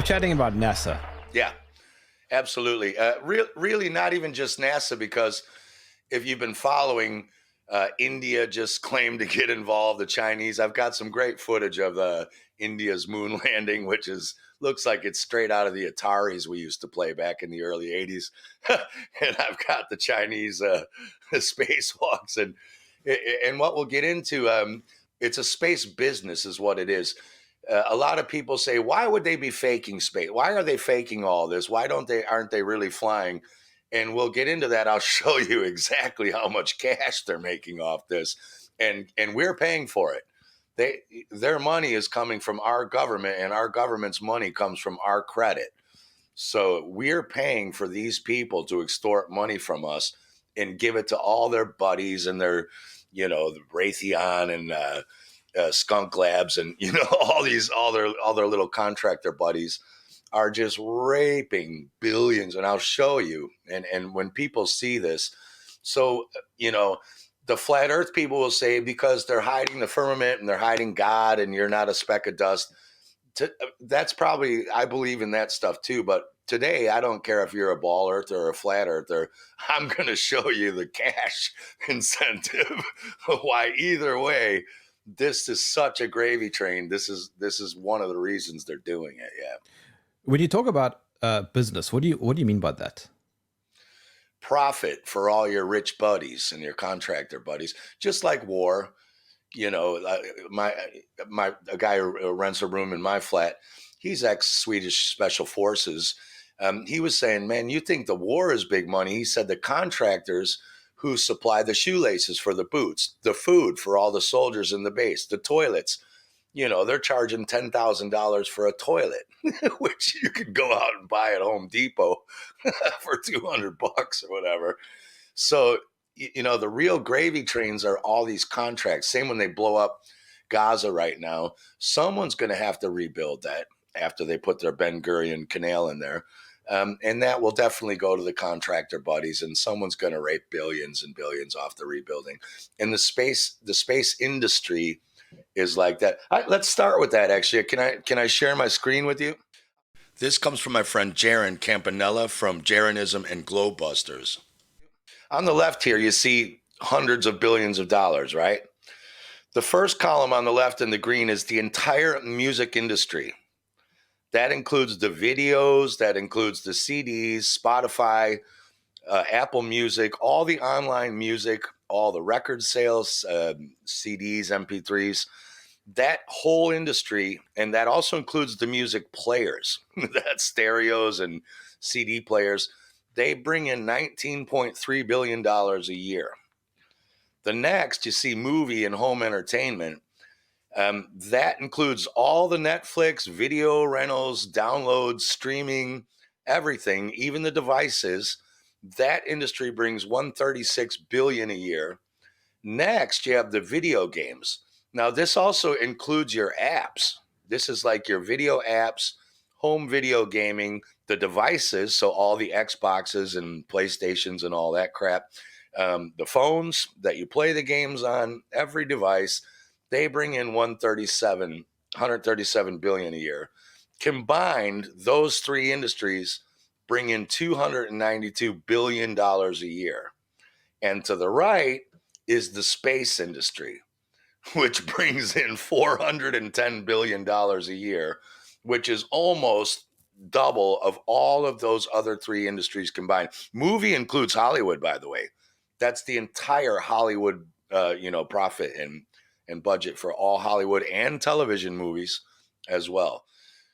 chatting about NASA. Yeah, absolutely. Really not even just NASA, because if you've been following, India just claimed to get involved. The Chinese. I've got some great footage of India's moon landing, which is looks like it's straight out of the Ataris we used to play back in the early '80s. And I've got the Chinese spacewalks, and what we'll get into. It's a space business, is what it is. A lot of people say, why would they be faking space? Why are they faking all this? Why aren't they really flying? And we'll get into that. I'll show you exactly how much cash they're making off this, and we're paying for it. Their money is coming from our government, and our government's money comes from our credit. So we're paying for these people to extort money from us and give it to all their buddies and their, the Raytheon and Skunk Labs, and all their little contractor buddies are just raping billions. And I'll show you. And when people see this, so the flat Earth people will say, because they're hiding the firmament and they're hiding God, and you're not a speck of dust. That's probably, I believe in that stuff too. But today, I don't care if you're a ball earther or a flat earther. I'm going to show you the cash incentive. Why either way, this is such a gravy train. This is one of the reasons they're doing it. Yeah. When you talk about business, what do you mean by that? Profit for all your rich buddies and your contractor buddies, just like war. A guy who rents a room in my flat, he's ex-Swedish Special Forces. He was saying, man, you think the war is big money. He said the contractors who supply the shoelaces for the boots, the food for all the soldiers in the base, the toilets, they're charging $10,000 for a toilet, which you could go out and buy at Home Depot for $200 or whatever. So, the real gravy trains are all these contracts. Same when they blow up Gaza right now. Someone's going to have to rebuild that after they put their Ben Gurion Canal in there. And that will definitely go to the contractor buddies, and someone's going to rape billions and billions off the rebuilding. And the space industry is like that. Let's start with that, actually. Can I share my screen with you? This comes from my friend Jerm Campanella from Jerronism and Globebusters. On the left here, you see hundreds of billions of dollars, right? The first column on the left in the green is the entire music industry. That includes the videos, that includes the CDs, Spotify, Apple Music, all the online music, all the record sales, CDs, MP3s, that whole industry. And that also includes the music players, that's stereos and CD players. They bring in $19.3 billion a year. The next, you see movie and home entertainment. That includes all the Netflix, video rentals, downloads, streaming, everything, even the devices. That industry brings $136 billion a year. Next, you have the video games. Now, this also includes your apps. This is like your video apps, home video gaming, the devices, so all the Xboxes and PlayStations and all that crap, the phones that you play the games on, every device, they bring in 137 billion a year. Combined, those three industries bring in $292 billion a year. And to the right is the space industry, which brings in $410 billion a year, which is almost double of all of those other three industries combined. Movie includes Hollywood, by the way. That's the entire Hollywood, profit and budget for all Hollywood and television movies as well.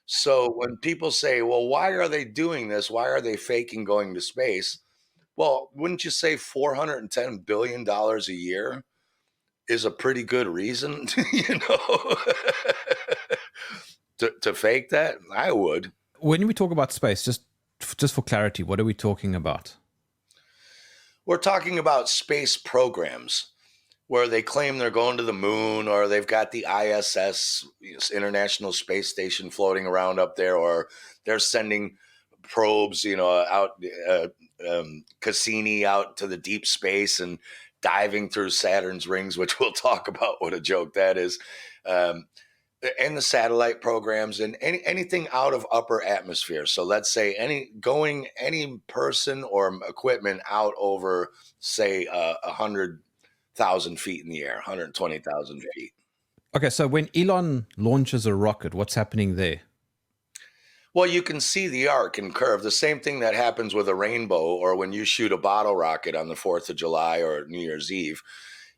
So when people say, well, why are they doing this? Why are they faking going to space? Well, wouldn't you say $410 billion a year is a pretty good reason, to fake that? I would. When we talk about space, just for clarity, what are we talking about? We're talking about space programs where they claim they're going to the moon, or they've got the ISS, International Space Station, floating around up there, or they're sending probes, out, Cassini out to the deep space and diving through Saturn's rings, which we'll talk about what a joke that is. And the satellite programs and anything out of upper atmosphere. So let's say any person or equipment out over, say, 100,000 feet in the air, 120,000 feet. Okay, so when Elon launches a rocket, what's happening there? Well, you can see the arc and curve. The same thing that happens with a rainbow or when you shoot a bottle rocket on the 4th of July or New Year's Eve.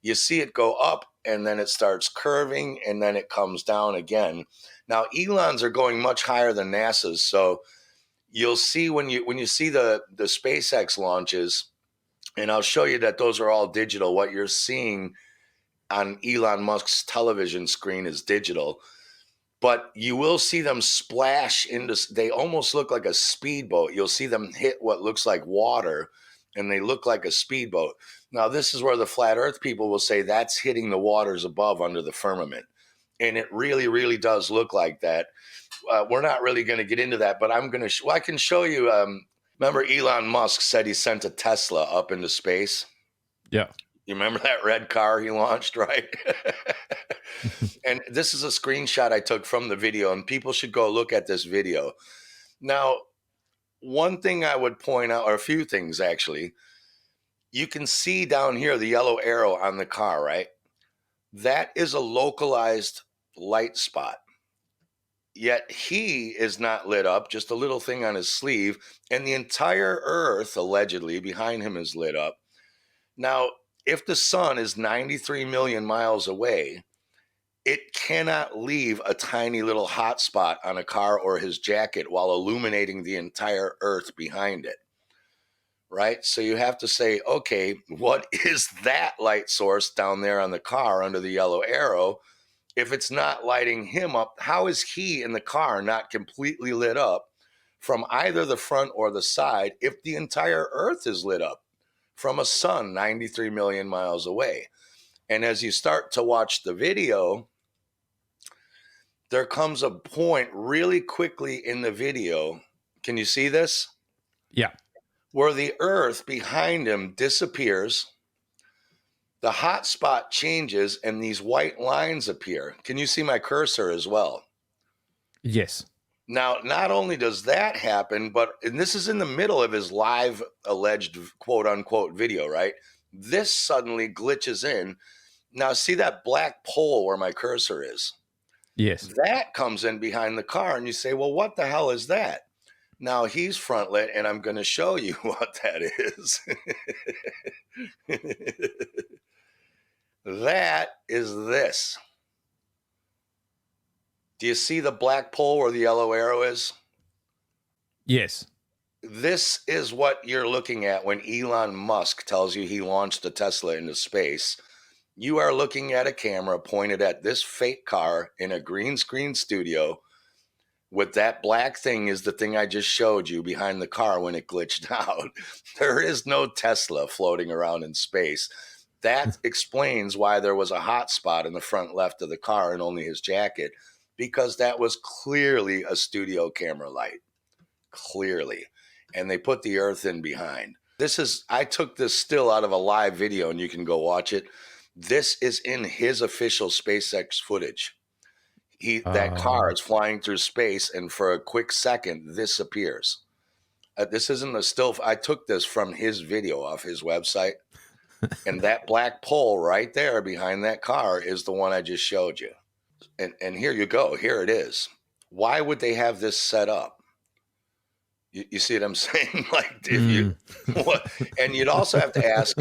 You see it go up and then it starts curving and then it comes down again. Now, Elon's are going much higher than NASA's. So you'll see when you see the SpaceX launches, and I'll show you that those are all digital. What you're seeing on Elon Musk's television screen is digital. But you will see them splash into, they almost look like a speedboat. You'll see them hit what looks like water and they look like a speedboat. Now, this is where the flat earth people will say that's hitting the waters above under the firmament. And it really, really does look like that. We're not really going to get into that, but I'm going to, I can show you. Remember Elon Musk said he sent a Tesla up into space? Yeah. You remember that red car he launched, right? And this is a screenshot I took from the video, and people should go look at this video. Now, one thing I would point out, or a few things actually, you can see down here the yellow arrow on the car, right? That is a localized light spot. Yet he is not lit up, just a little thing on his sleeve, and the entire Earth, allegedly, behind him is lit up. Now, if the sun is 93 million miles away, it cannot leave a tiny little hot spot on a car or his jacket while illuminating the entire Earth behind it, right? So you have to say, okay, what is that light source down there on the car under the yellow arrow? If it's not lighting him up, how is he in the car not completely lit up from either the front or the side if the entire Earth is lit up from a sun 93 million miles away? And as you start to watch the video, there comes a point really quickly in the video. Can you see this? Yeah. Where the Earth behind him disappears, the hot spot changes, and these white lines appear. Can you see my cursor as well? Yes. Now, not only does that happen, and this is in the middle of his live alleged quote unquote video, right? This suddenly glitches in. Now, see that black pole where my cursor is? Yes. That comes in behind the car, and you say, well, what the hell is that? Now he's front lit, and I'm going to show you what that is. That is this. Do you see the black pole where the yellow arrow is? Yes. This is what you're looking at when Elon Musk tells you he launched a Tesla into space. You are looking at a camera pointed at this fake car in a green screen studio with that black thing is the thing I just showed you behind the car when it glitched out. There is no Tesla floating around in space. That explains why there was a hot spot in the front left of the car and only his jacket, because that was clearly a studio camera light. Clearly. And they put the Earth in behind. I took this still out of a live video, and you can go watch it. This is in his official SpaceX footage. That car is flying through space, and for a quick second, this appears. This isn't a still. I took this from his video off his website, and that black pole right there behind that car is the one I just showed you. And here you go. Here it is. Why would they have this set up? You see what I'm saying? Like, if you what? And you'd also have to ask,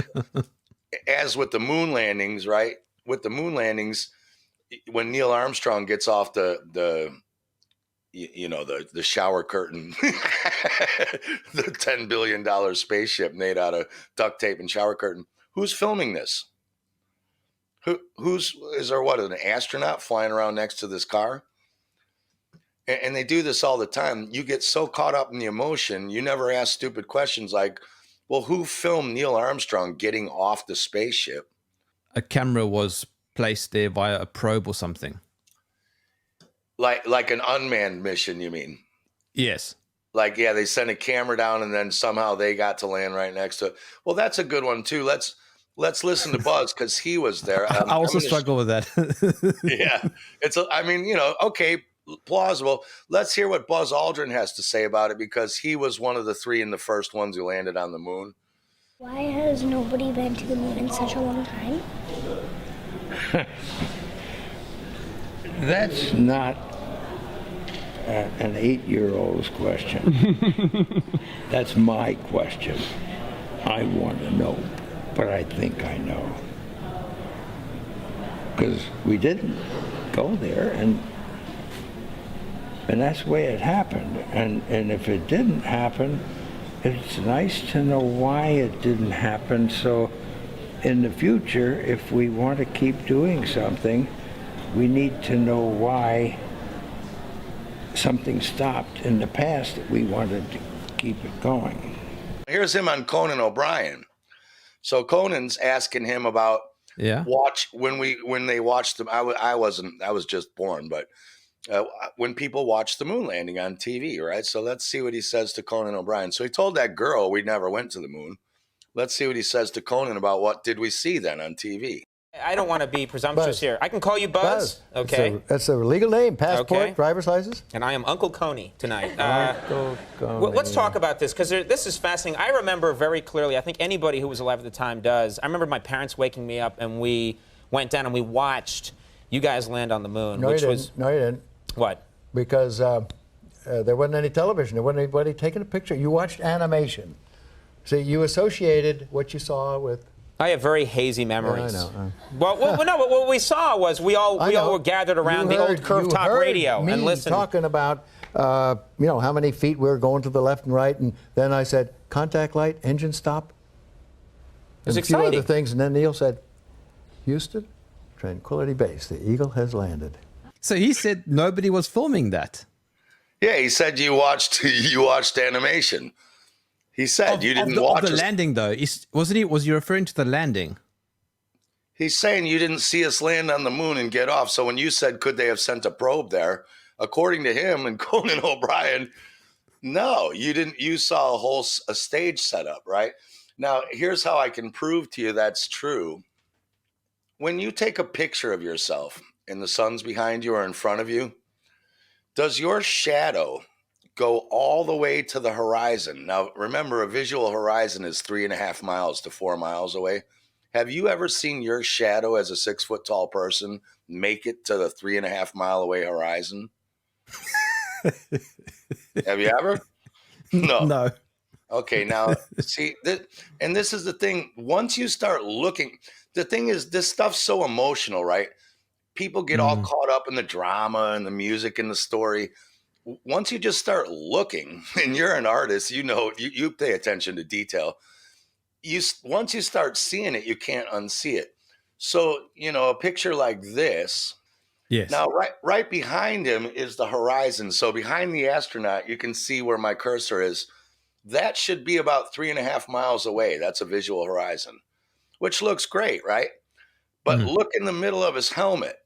as with the moon landings, right? With the moon landings, when Neil Armstrong gets off the shower curtain, the $10 billion spaceship made out of duct tape and shower curtain, who's filming this? Is there an astronaut flying around next to this car? And they do this all the time. You get so caught up in the emotion, you never ask stupid questions like, well, who filmed Neil Armstrong getting off the spaceship? A camera was placed there via a probe or something. Like an unmanned mission, you mean? Yes. Like, yeah, they sent a camera down and then somehow they got to land right next to it. Well, that's a good one too. Let's listen to Buzz because he was there. I also struggle with that. Yeah, I mean, okay, plausible. Let's hear what Buzz Aldrin has to say about it because he was one of the 3 in the first ones who landed on the moon. Why has nobody been to the moon in such a long time? That's not an 8-year-old's question. That's my question. I want to know, but I think I know. Because we didn't go there, and that's the way it happened. And if it didn't happen, it's nice to know why it didn't happen. So in the future, if we want to keep doing something, we need to know why something stopped in the past that we wanted to keep it going. Here's him on Conan O'Brien. So Conan's asking him about when they watched them. I was just born, but when people watch the moon landing on TV, right? So let's see what he says to Conan O'Brien. So he told that girl we never went to the moon. Let's see what he says to Conan about what did we see then on TV. I don't want to be presumptuous here. I can call you Buzz. Okay. That's a legal name. Passport, driver's license. And I am Uncle Coney tonight. Uncle Coney. Well, let's talk about this because this is fascinating. I remember very clearly, I think anybody who was alive at the time does. I remember my parents waking me up and we went down and we watched you guys land on the moon. No, you didn't. What? Because there wasn't any television. There wasn't anybody taking a picture. You watched animation. See, you associated what you saw with... I have very hazy memories. Yeah, I know. Well, no, but what we saw was we all were gathered around the old curved top radio and listened. Talking about how many feet we were going to the left and right, and then I said contact light, engine stop. It was and exciting. A few other things, and then Neil said, Houston, Tranquility Base, the Eagle has landed. So he said nobody was filming that. Yeah, he said you watched animation. He said you didn't watch the landing, though. Was you referring to the landing? He's saying you didn't see us land on the moon and get off. So when you said, could they have sent a probe there? According to him and Conan O'Brien, no, you didn't. You saw a stage setup, right? Now, here's how I can prove to you that's true. When you take a picture of yourself and the sun's behind you or in front of you, does your shadow go all the way to the horizon? Now, remember, a visual horizon is 3.5 miles to 4 miles away. Have you ever seen your shadow as a 6-foot-tall person make it to the 3.5 mile away horizon? Have you ever? No. No. Okay, now, see, this is the thing. Once you start looking, the thing is, this stuff's so emotional, right? People get all caught up in the drama and the music and the story. Once you just start looking, and you're an artist, you pay attention to detail. Once you start seeing it, you can't unsee it. So, a picture like this. Yes. Now, right behind him is the horizon. So behind the astronaut, you can see where my cursor is. That should be about 3.5 miles away. That's a visual horizon, which looks great, right? But look in the middle of his helmet.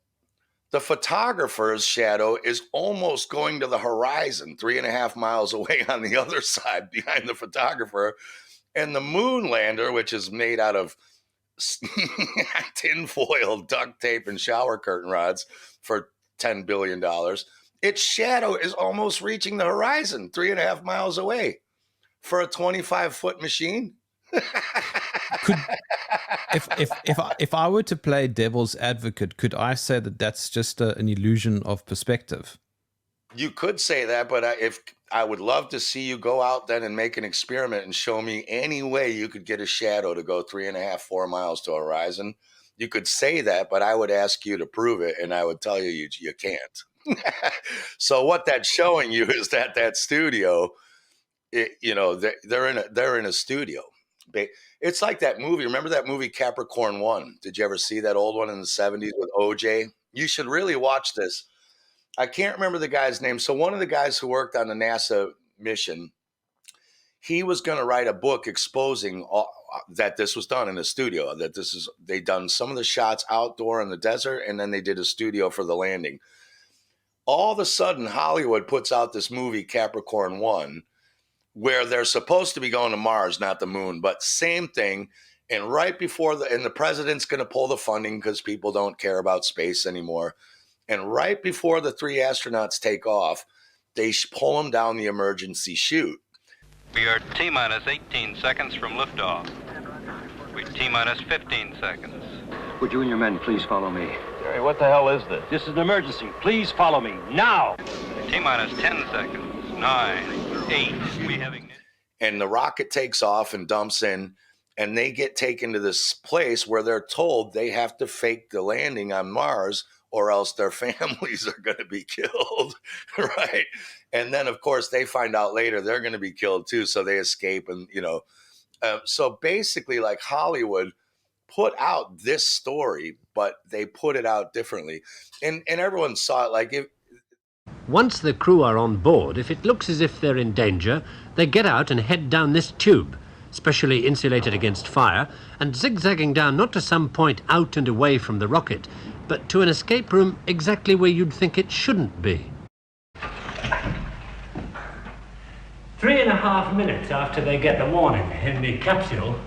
The photographer's shadow is almost going to the horizon, 3.5 miles away on the other side behind the photographer. And the moon lander, which is made out of tinfoil, duct tape, and shower curtain rods for $10 billion, its shadow is almost reaching the horizon, 3.5 miles away for a 25-foot machine. If I were to play devil's advocate, could I say that that's just an illusion of perspective? You could say that, but if I would love to see you go out then and make an experiment and show me any way you could get a shadow to go 3.5, 4 miles to a horizon. You could say that, but I would ask you to prove it, and I would tell you you can't. So what that's showing you is that studio, they're in a studio. It's like that movie. Remember that movie Capricorn 1? Did you ever see that old one in the 70s with OJ? You should really watch this. I can't remember the guy's name. So one of the guys who worked on the NASA mission, he was going to write a book exposing that this was done in a studio, they done some of the shots outdoor in the desert, and then they did a studio for the landing. All of a sudden, Hollywood puts out this movie, Capricorn 1, where they're supposed to be going to Mars, not the moon, but same thing. And right before the president's going to pull the funding because people don't care about space anymore. And right before the 3 astronauts take off, they pull them down the emergency chute. We are T-minus 18 seconds from liftoff. We're T-minus 15 seconds. Would you and your men please follow me? Jerry, what the hell is this? This is an emergency. Please follow me now. T-minus 10 seconds. 9, 8. We have ignition. And the rocket takes off and dumps in, and they get taken to this place where they're told they have to fake the landing on Mars or else their families are going to be killed, right? And then, of course, they find out later they're going to be killed too, so they escape. And, so basically, like, Hollywood put out this story, but they put it out differently. And everyone saw it like Once the crew are on board, if it looks as if they're in danger, they get out and head down this tube, specially insulated against fire, and zigzagging down not to some point out and away from the rocket, but to an escape room exactly where you'd think it shouldn't be. 3.5 minutes after they get the warning in the capsule,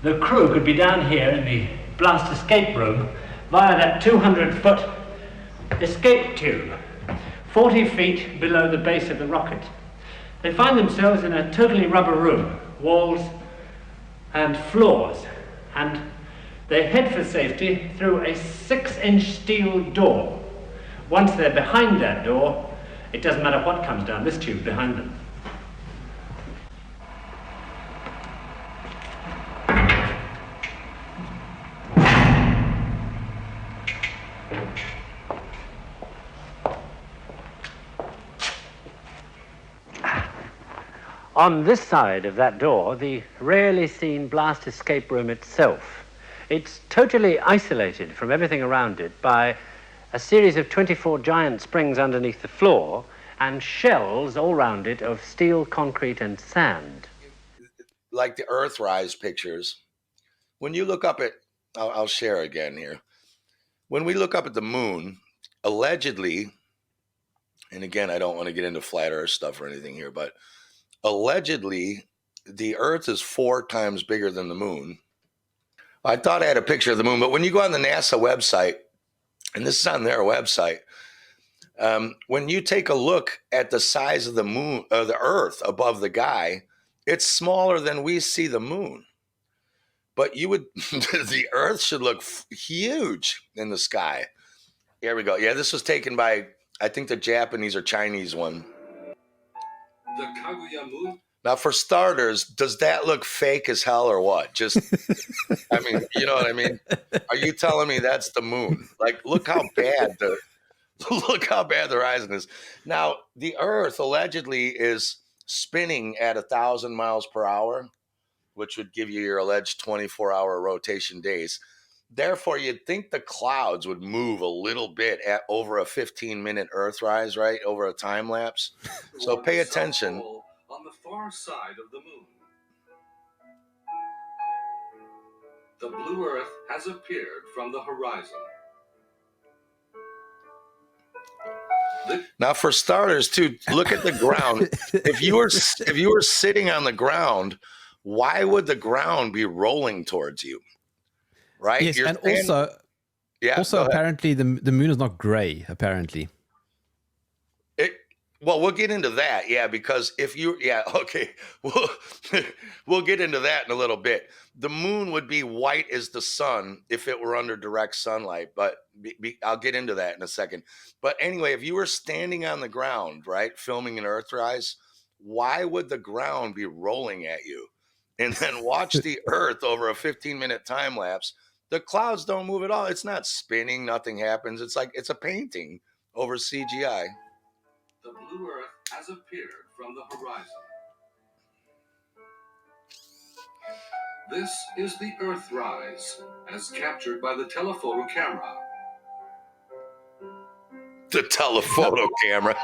the crew could be down here in the blast escape room via that 200-foot escape tube, 40 feet below the base of the rocket. They find themselves in a totally rubber room, walls and floors, and they head for safety through a 6-inch steel door. Once they're behind that door, it doesn't matter what comes down this tube behind them. On this side of that door, the rarely seen blast escape room itself. It's totally isolated from everything around it by a series of 24 giant springs underneath the floor and shells all around it of steel, concrete, and sand. Like the Earthrise pictures, when you look up at, I'll share again here. When we look up at the moon, allegedly, and again, I don't want to get into flat Earth stuff or anything here, but allegedly, the Earth is 4 times bigger than the moon. I thought I had a picture of the moon, but when you go on the NASA website, and this is on their website, when you take a look at the size of the moon, or the Earth above the guy, it's smaller than we see the moon. But you would, the Earth should look huge in the sky. Here we go. Yeah, this was taken by, I think, the Japanese or Chinese one. The Kaguya moon? Now, for starters, does that look fake as hell or what? Just, I mean, you know what I mean? Are you telling me that's the moon? Like, look how bad the horizon is. Now, the Earth allegedly is spinning at 1,000 miles per hour, which would give you your alleged 24-hour rotation days. Therefore, you'd think the clouds would move a little bit at over a 15-minute Earthrise, right? Over a time lapse. So pay attention. On the far side of the moon, the blue Earth has appeared from the horizon. Now, for starters, too, look at the ground. If you were sitting on the ground, why would the ground be rolling towards you? Right? Yes, and also apparently the moon is not gray. Apparently. Well, we'll get into that, yeah, because we'll get into that in a little bit. The moon would be white as the sun if it were under direct sunlight, but I'll get into that in a second. But anyway, if you were standing on the ground, right, filming an Earthrise, why would the ground be rolling at you? And then watch the Earth over a 15-minute time lapse. The clouds don't move at all. It's not spinning. Nothing happens. It's like it's a painting over CGI. The blue Earth has appeared from the horizon. This is the Earthrise, as captured by the telephoto camera. The telephoto camera.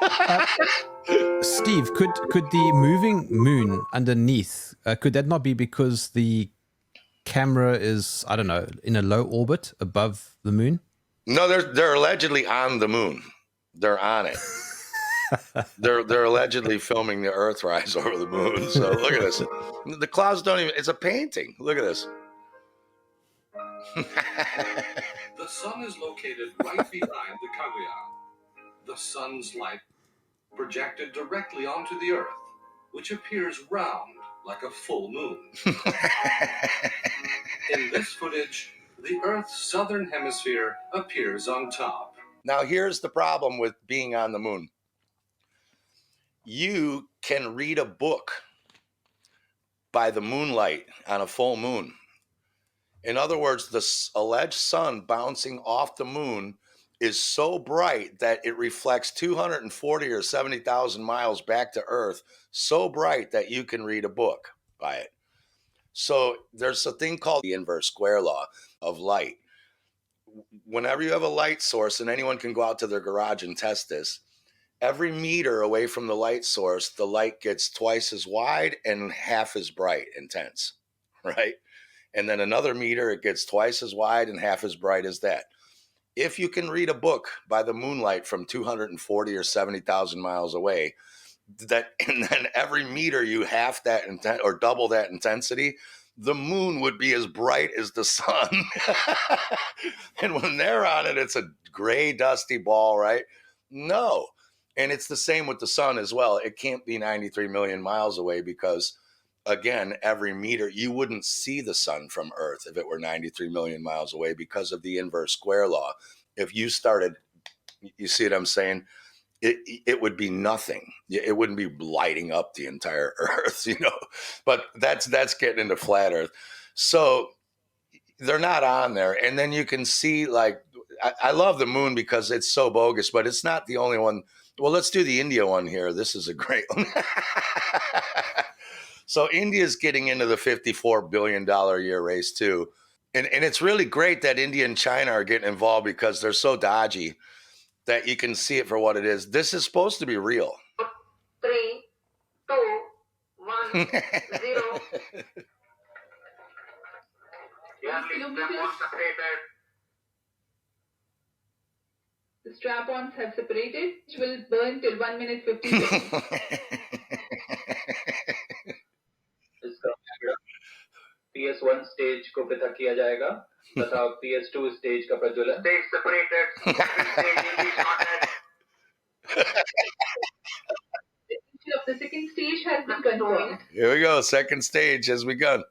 Steve, could the moving moon underneath, could that not be because the camera is, I don't know, in a low orbit above the moon? No, they're allegedly on the moon. They're on it. They're allegedly filming the Earthrise over the moon. So look at this. The clouds don't even, it's a painting. Look at this. The sun is located right behind the Kaguya. The sun's light projected directly onto the Earth, which appears round like a full moon. In this footage, the Earth's southern hemisphere appears on top. Now, here's the problem with being on the moon. You can read a book by the moonlight on a full moon. In other words, the alleged sun bouncing off the moon is so bright that it reflects 240 or 70,000 miles back to Earth, so bright that you can read a book by it. So there's a thing called the inverse square law of light. Whenever you have a light source, and anyone can go out to their garage and test this, every meter away from the light source, the light gets twice as wide and half as bright, intense, right? And then another meter, it gets twice as wide and half as bright as that. If you can read a book by the moonlight from 240 or 70,000 miles away, and then every meter you half that or double that intensity, the moon would be as bright as the sun. And when they're on it, it's a gray, dusty ball, right? No. And it's the same with the sun as well. It can't be 93 million miles away because, again, every meter, you wouldn't see the sun from Earth if it were 93 million miles away because of the inverse square law. If you started, you see what I'm saying? It would be nothing. It wouldn't be lighting up the entire Earth, you know. But that's getting into flat Earth. So they're not on there. And then you can see, like, I love the moon because it's so bogus, but it's not the only one. Well, let's do the India one here. This is a great one. So India's getting into the $54 billion a year race too. And it's really great that India and China are getting involved because they're so dodgy that you can see it for what it is. This is supposed to be real. 3, 2, 1, 0. The strap-ons have separated, which will burn till 1 minute 50 seconds. PS1 stage को पृथक किया जाएगा तथा PS2 stage का प्रज्वलन stage separated of the second stage has been confirmed. Here we go. Second stage has begun.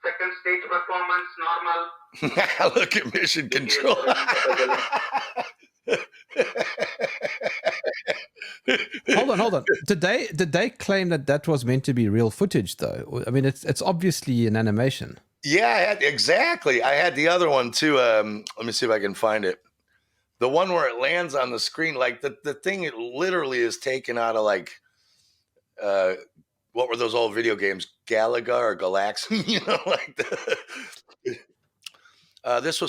Second stage performance normal. Look at mission control. Hold on. Did they claim that was meant to be real footage though? I mean, it's obviously an animation. Yeah, exactly. I had the other one too. Let me see if I can find it. The one where it lands on the screen, like the thing, it literally is taken out of like, what were those old video games? Galaga or Galaxy? You know, like this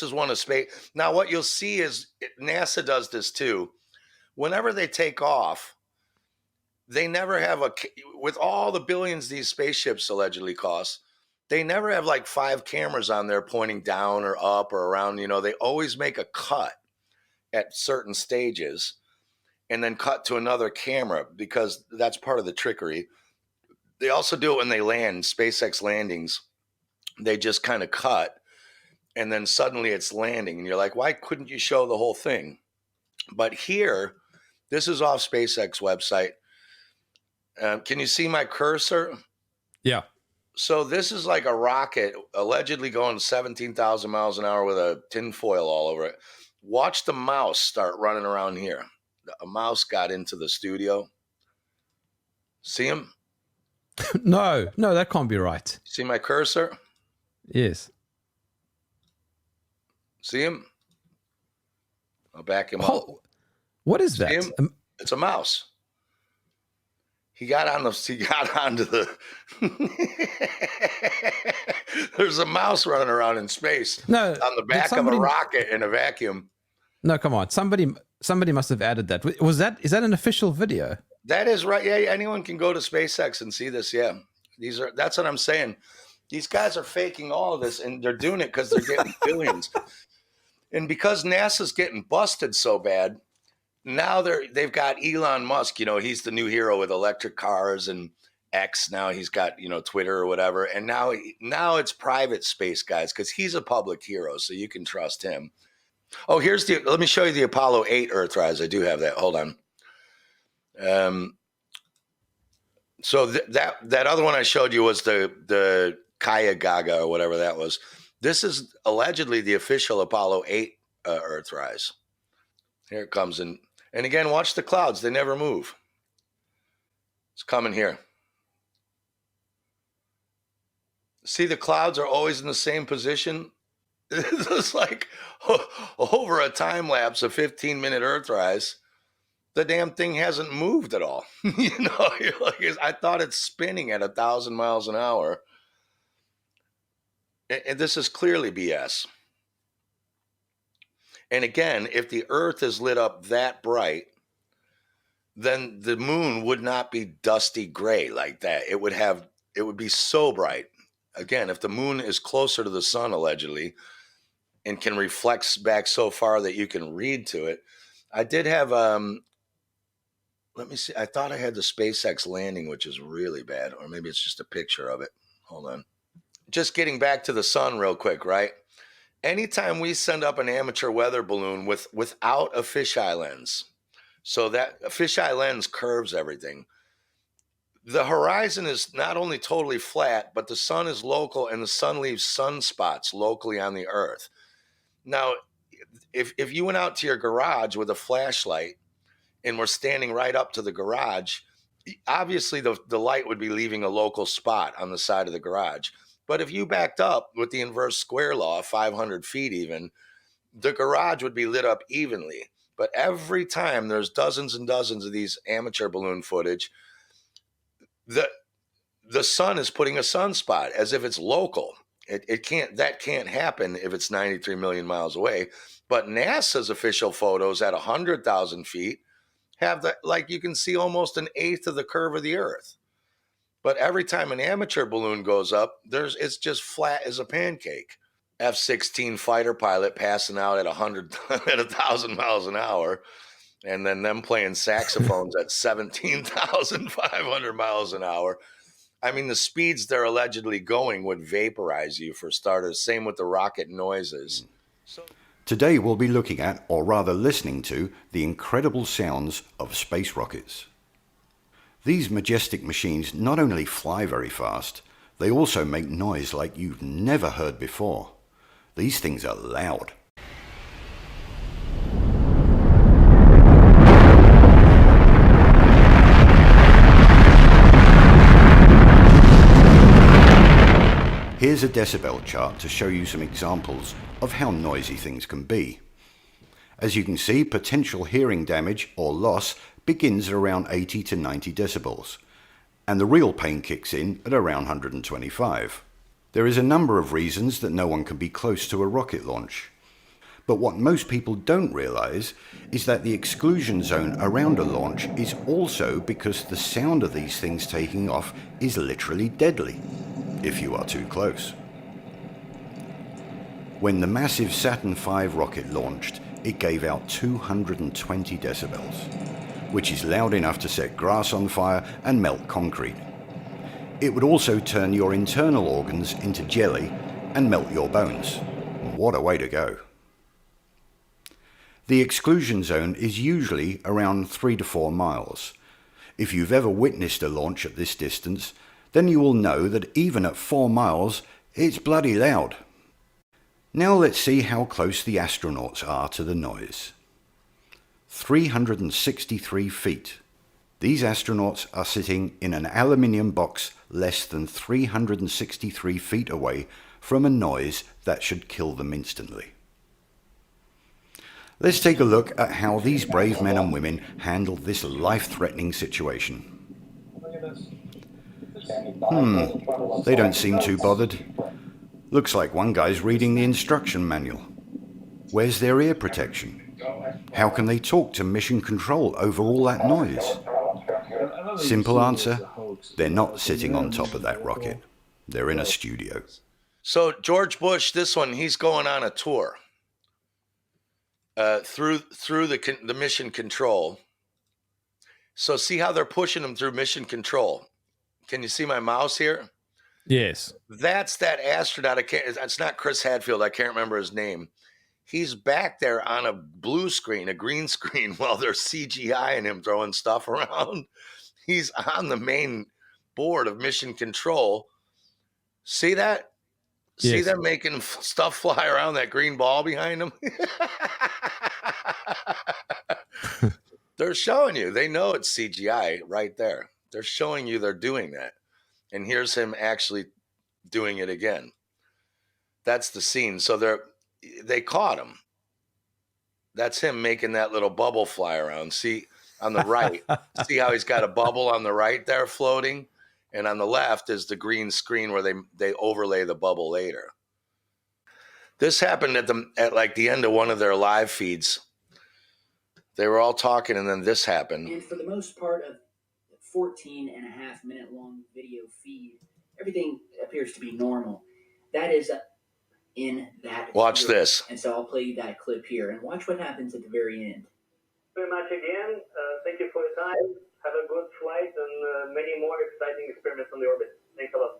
is one of space. Now, what you'll see is NASA does this too. Whenever they take off, they never have with all the billions these spaceships allegedly cost, they never have like 5 cameras on there pointing down or up or around. You know, they always make a cut at certain stages and then cut to another camera because that's part of the trickery. They also do it when they land, SpaceX landings. They just kind of cut and then suddenly it's landing and you're like, why couldn't you show the whole thing? But here, this is off SpaceX website. Can you see my cursor? Yeah. So this is like a rocket allegedly going 17,000 miles an hour with a tin foil all over it. Watch the mouse start running around here. A mouse got into the studio. See him? No, that can't be right. See my cursor? Yes. See him? I'll back him up. What is that? It's a mouse. He got onto the there's a mouse running around in space. No, on the back of a rocket in a vacuum. No, come on. Somebody must have added that. Is that an official video? That is right. Yeah, anyone can go to SpaceX and see this. Yeah. That's what I'm saying. These guys are faking all of this and they're doing it because they're getting billions. And because NASA's getting busted so bad, now they've got Elon Musk, you know, he's the new hero with electric cars and X. Now he's got, Twitter or whatever. And now it's private space guys because he's a public hero, so you can trust him. Oh, let me show you the Apollo 8 Earthrise. I do have that. Hold on. So that other one I showed you was the Kaya Gaga or whatever that was. This is allegedly the official Apollo 8 Earthrise. Here it comes. And again, watch the clouds. They never move. It's coming here. See, the clouds are always in the same position. It's like over a time lapse of 15-minute Earthrise, the damn thing hasn't moved at all. You're like, I thought it's spinning at 1,000 miles an hour. And this is clearly BS. And again, if the Earth is lit up that bright, then the moon would not be dusty gray like that. It would be so bright. Again, if the moon is closer to the sun, allegedly, and can reflect back so far that you can read to it. I did have, let me see. I thought I had the SpaceX landing, which is really bad. Or maybe it's just a picture of it. Hold on. Just getting back to the sun real quick, right? Anytime we send up an amateur weather balloon without a fisheye lens, so that a fisheye lens curves everything, the horizon is not only totally flat, but the sun is local and the sun leaves sunspots locally on the Earth. Now, if you went out to your garage with a flashlight and were standing right up to the garage, obviously the light would be leaving a local spot on the side of the garage. But if you backed up with the inverse square law, 500 feet even, the garage would be lit up evenly. But every time there's dozens and dozens of these amateur balloon footage, the sun is putting a sunspot as if it's local. That can't happen if it's 93 million miles away. But NASA's official photos at 100,000 feet have that, like you can see almost an eighth of the curve of the Earth. But every time an amateur balloon goes up, it's just flat as a pancake. F-16 fighter pilot passing out at 1,000 miles an hour, and then them playing saxophones at 17,500 miles an hour. I mean, the speeds they're allegedly going would vaporize you for starters. Same with the rocket noises. Today we'll be looking at, or rather listening to, the incredible sounds of space rockets. These majestic machines not only fly very fast, they also make noise like you've never heard before. These things are loud. Here's a decibel chart to show you some examples of how noisy things can be. As you can see, potential hearing damage or loss begins at around 80 to 90 decibels, and the real pain kicks in at around 125. There is a number of reasons that no one can be close to a rocket launch. But what most people don't realize is that the exclusion zone around a launch is also because the sound of these things taking off is literally deadly if you are too close. When the massive Saturn V rocket launched, it gave out 220 decibels, which is loud enough to set grass on fire and melt concrete. It would also turn your internal organs into jelly and melt your bones. What a way to go. The exclusion zone is usually around 3 to 4 miles. If you've ever witnessed a launch at this distance, then you will know that even at 4 miles, it's bloody loud. Now let's see how close the astronauts are to the noise. 363 feet. These astronauts are sitting in an aluminium box less than 363 feet away from a noise that should kill them instantly. Let's take a look at how these brave men and women handled this life-threatening situation. They don't seem too bothered. Looks like one guy's reading the instruction manual. Where's their ear protection? How can they talk to mission control over all that noise? Simple answer, they're not sitting on top of that rocket. They're in a studio. So George Bush, this one, he's going on a tour through the mission control. So see how they're pushing him through mission control. Can you see my mouse here? Yes. That's that astronaut. It's not Chris Hadfield. I can't remember his name. He's back there on a blue screen, a green screen, while they're CGI-ing him throwing stuff around. He's on the main board of mission control. See that? See Yes. them making stuff fly around that green ball behind them? They're showing you. They know it's CGI right there. They're showing you they're doing that. And here's him actually doing it again. That's the scene. So they caught him. That's him making that little bubble fly around. See on the right. See how he's got a bubble on the right there floating? And on the left is the green screen where they overlay the bubble later. This happened at like the end of one of their live feeds. They were all talking, and then this happened. And for the most part of 14.5-minute long video feed, everything appears to be normal. That is in that. Watch this. And so I'll play you that clip here and watch what happens at the very end. Very much again. Thank you for your time. Have a good flight and many more exciting experiments on the orbit. Thanks a lot.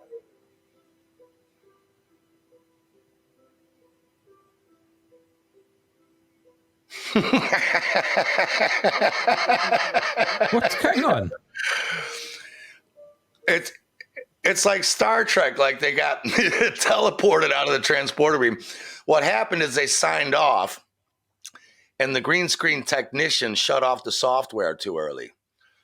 What's going on? It's like Star Trek, like they got teleported out of the transporter beam. What happened is they signed off, and the green screen technician shut off the software too early.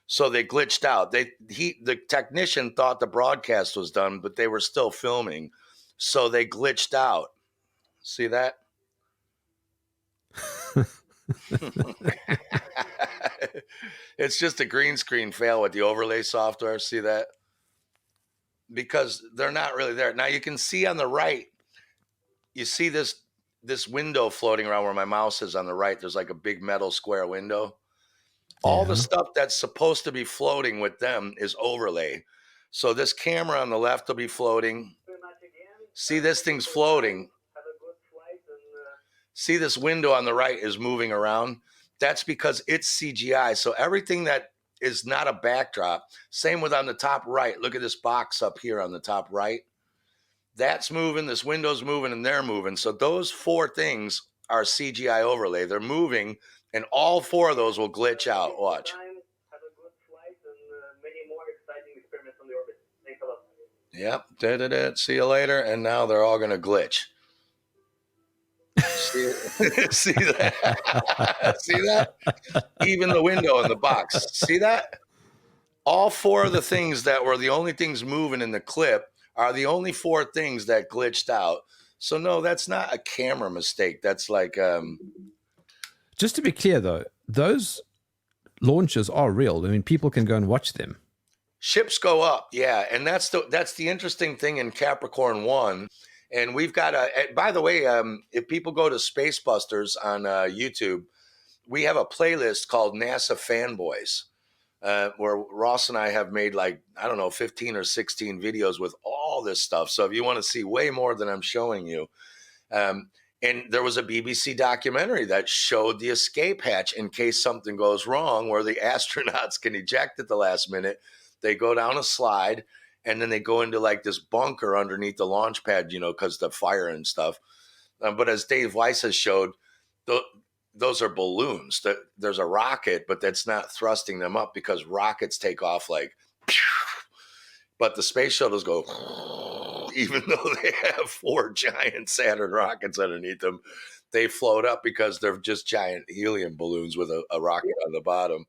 So they glitched out. The technician thought the broadcast was done, but they were still filming. So they glitched out. See that? It's just a green screen fail with the overlay software. See that? Because they're not really there. Now you can see on the right, you see this window floating around where my mouse is on the right. There's like a big metal square window. All the stuff that's supposed to be floating with them is overlay. So this camera on the left will be floating. See, this thing's floating. See, this window on the right is moving around. That's because it's CGI. So everything that is not a backdrop, same with on the top right. Look at this box up here on the top right. That's moving, this window's moving, and they're moving. So those four things are CGI overlay. They're moving, and all four of those will glitch out. Watch. Have a good flight and many more exciting experiments on the orbit. Thanks a lot. Yep. See you later. And now they're all going to glitch. See that? See that? Even the window in the box. See that? All four of the things that were the only things moving in the clip are the only four things that glitched out. So no, that's not a camera mistake. That's like Just to be clear though, those launches are real. I mean, people can go and watch them. Ships go up, yeah, and that's the interesting thing in Capricorn 1. And we've got by the way, if people go to Spacebusters on YouTube, we have a playlist called NASA Fanboys, where Ross and I have made like, I don't know, 15 or 16 videos with all this stuff. So if you want to see way more than I'm showing you, and there was a BBC documentary that showed the escape hatch in case something goes wrong, where the astronauts can eject at the last minute. They go down a slide, and then they go into like this bunker underneath the launch pad, you know, because the fire and stuff. But as Dave Weiss has showed, those are balloons. There's a rocket, but that's not thrusting them up because rockets take off like, but the space shuttles go, even though they have 4 giant Saturn rockets underneath them, they float up because they're just giant helium balloons with a rocket on the bottom.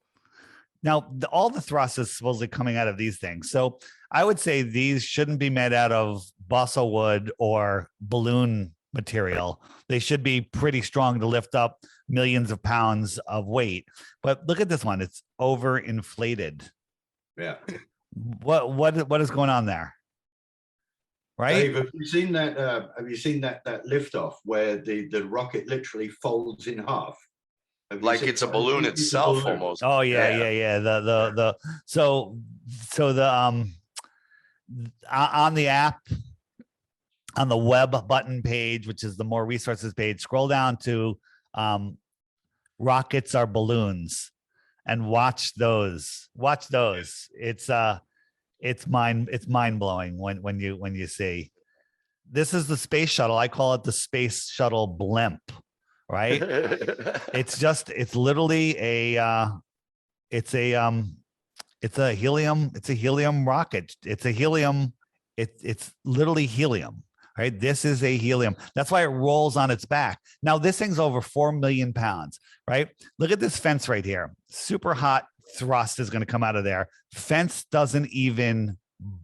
Now, all the thrust is supposedly coming out of these things. So I would say these shouldn't be made out of balsa wood or balloon material. They should be pretty strong to lift up millions of pounds of weight. But look at this one. It's overinflated. Yeah. What is going on there? Right? Dave, have you seen that? Have you seen that liftoff where the rocket literally folds in half? Like it's a balloon itself almost. Oh yeah. So the on the app, on the web button page, which is the more resources page, scroll down to rockets are balloons and watch those. It's It's mind blowing when you see. This is the space shuttle. I call it the space shuttle blimp, right? It's literally it's a helium rocket. It's literally helium, right? This is a helium. That's why it rolls on its back. Now this thing's over 4 million pounds, right? Look at this fence right here. Super hot thrust is going to come out of there. Fence doesn't even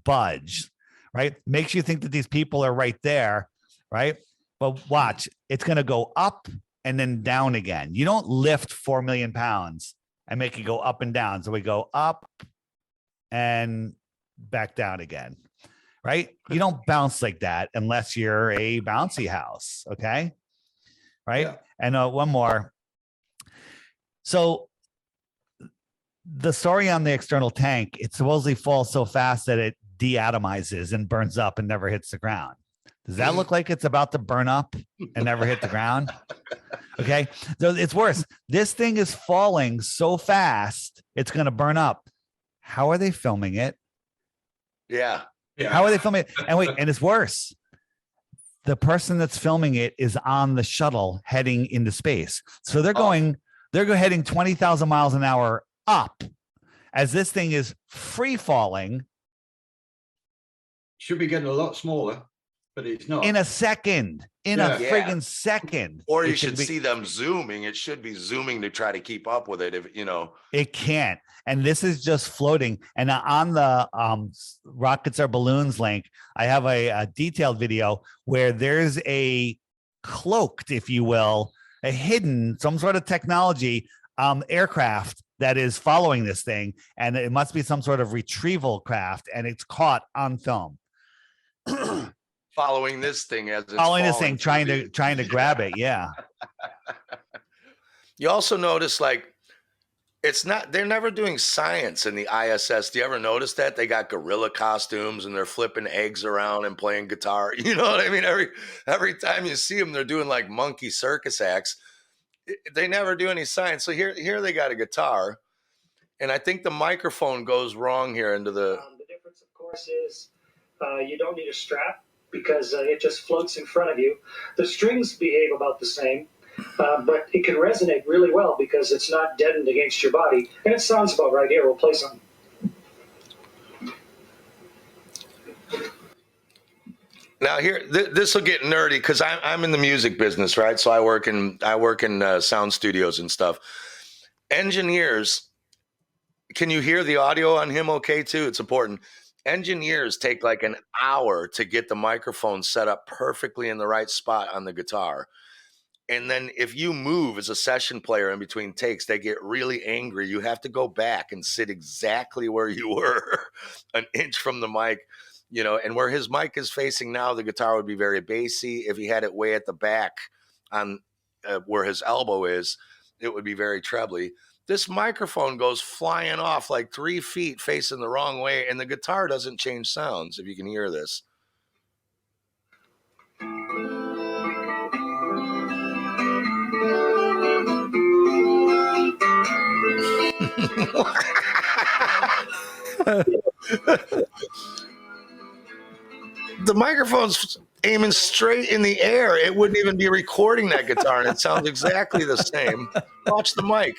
budge, right? Makes you think that these people are right there, right? But watch, it's going to go up and then down again. You don't lift 4 million pounds and make it go up and down. So we go up and back down again, right? You don't bounce like that unless you're a bouncy house, okay? Right? Yeah. And one more. So the story on the external tank, it supposedly falls so fast that it deatomizes and burns up and never hits the ground. Does that look like it's about to burn up and never hit the ground? Okay. So it's worse. This thing is falling so fast, it's going to burn up. How are they filming it? Yeah. How are they filming it? And wait, and it's worse. The person that's filming it is on the shuttle heading into space. So they're heading 20,000 miles an hour up as this thing is free falling. Should be getting a lot smaller, but it's not. In a second, a friggin' second. Or you should see them zooming. It should be zooming to try to keep up with it. If you know, it can't. And this is just floating. And on the Rockets Are Balloons link, I have a detailed video where there's a cloaked, if you will, a hidden, some sort of technology aircraft that is following this thing. And it must be some sort of retrieval craft. And it's caught on film. Following this thing trying to grab it. Yeah. You also notice, like, they're never doing science in the ISS. Do you ever notice that? They got gorilla costumes and they're flipping eggs around and playing guitar. You know what I mean? Every time you see them, they're doing like monkey circus acts. They never do any science. So here they got a guitar, and I think the microphone goes wrong here into the. The difference, of course, is you don't need a strap because it just floats in front of you. The strings behave about the same. But it can resonate really well because it's not deadened against your body. And it sounds about right here. We'll play some. Now here, this will get nerdy because I'm in the music business, right? So I work in sound studios and stuff. Engineers, can you hear the audio on him okay too? It's important. Engineers take like an hour to get the microphone set up perfectly in the right spot on the guitar. And then if you move as a session player in between takes, they get really angry. You have to go back and sit exactly where you were, an inch from the mic, you know, and where his mic is facing now, the guitar would be very bassy. If he had it way at the back on where his elbow is, it would be very trebly. This microphone goes flying off like 3 feet facing the wrong way, and the guitar doesn't change sounds, if you can hear this. The microphone's aiming straight in the air. It wouldn't even be recording that guitar, and it sounds exactly the same. Watch the mic.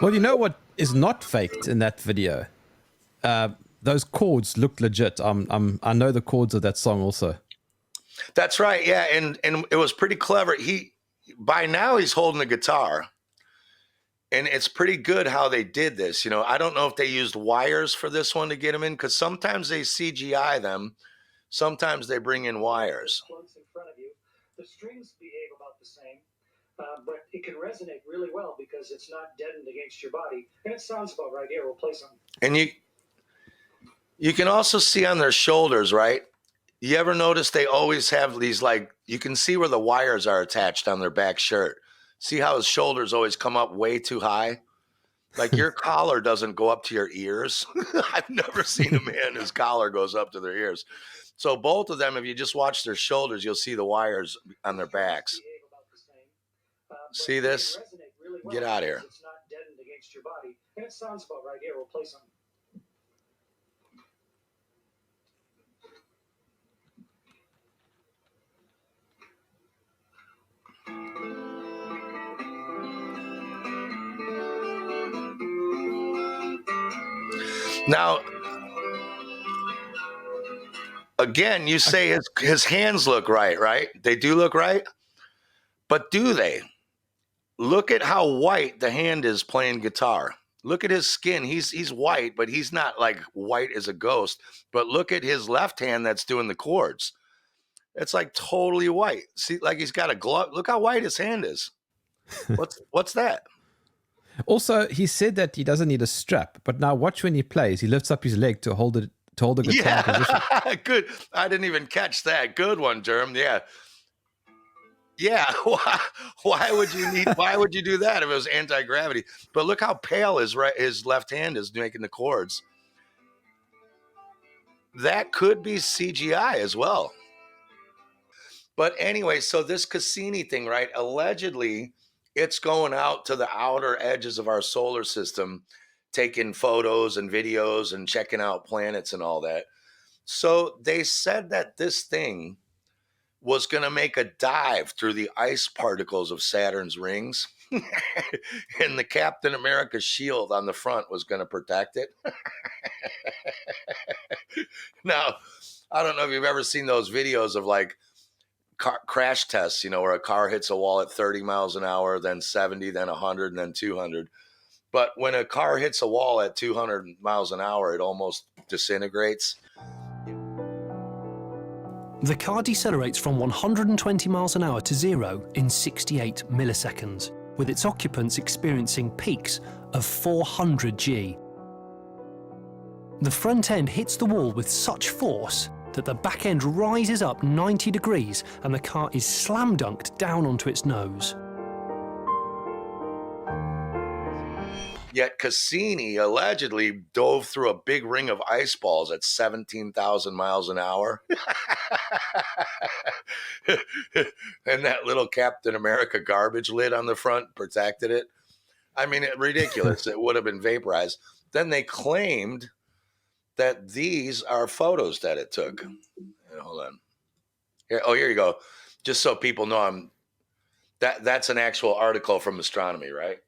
Well, you know what is not faked in that video? Those chords look legit. I know the chords of that song also. That's right. Yeah, and it was pretty clever. By now he's holding a guitar. And it's pretty good how they did this. You know, I don't know if they used wires for this one to get them in, because sometimes they CGI them. Sometimes they bring in wires. Floats in front of you. The strings behave about the same, but it can resonate really well because it's not deadened against your body. And it sounds about right here. We'll play some. And you can also see on their shoulders, right? You ever notice they always have these, like, you can see where the wires are attached on their back shirt. See how his shoulders always come up way too high? Like your collar doesn't go up to your ears. I've never seen a man whose collar goes up to their ears. So both of them, if you just watch their shoulders, you'll see the wires on their backs. See this? Get out of here. It's not deadened against your body. That sounds about right. Here, we'll play some. Now, again, you say his hands look right, right? They do look right. But do they? Look at how white the hand is playing guitar. Look at his skin. He's white, but he's not like white as a ghost. But look at his left hand that's doing the chords. It's like totally white. See, like he's got a glove. Look how white his hand is. What's that? Also, he said that he doesn't need a strap, but now watch when he plays. He lifts up his leg to hold the guitar in position. Good. I didn't even catch that. Good one, Jerm. Yeah. Yeah. Why would you do that if it was anti-gravity? But look how pale his left hand is making the chords. That could be CGI as well. But anyway, so this Cassini thing, right? Allegedly, it's going out to the outer edges of our solar system, taking photos and videos and checking out planets and all that. So they said that this thing was going to make a dive through the ice particles of Saturn's rings, and the Captain America shield on the front was going to protect it. Now, I don't know if you've ever seen those videos of like crash tests, where a car hits a wall at 30 miles an hour, then 70, then 100, and then 200. But when a car hits a wall at 200 miles an hour, it almost disintegrates. The car decelerates from 120 miles an hour to 0 in 68 milliseconds, with its occupants experiencing peaks of 400 G. The front end hits the wall with such force that the back end rises up 90 degrees and the car is slam dunked down onto its nose. Yet Cassini allegedly dove through a big ring of ice balls at 17,000 miles an hour. And that little Captain America garbage lid on the front protected it. I mean, ridiculous. It would have been vaporized. Then they claimed that these are photos that it took. Hold on. Here you go. Just so people know, that's an actual article from Astronomy, right?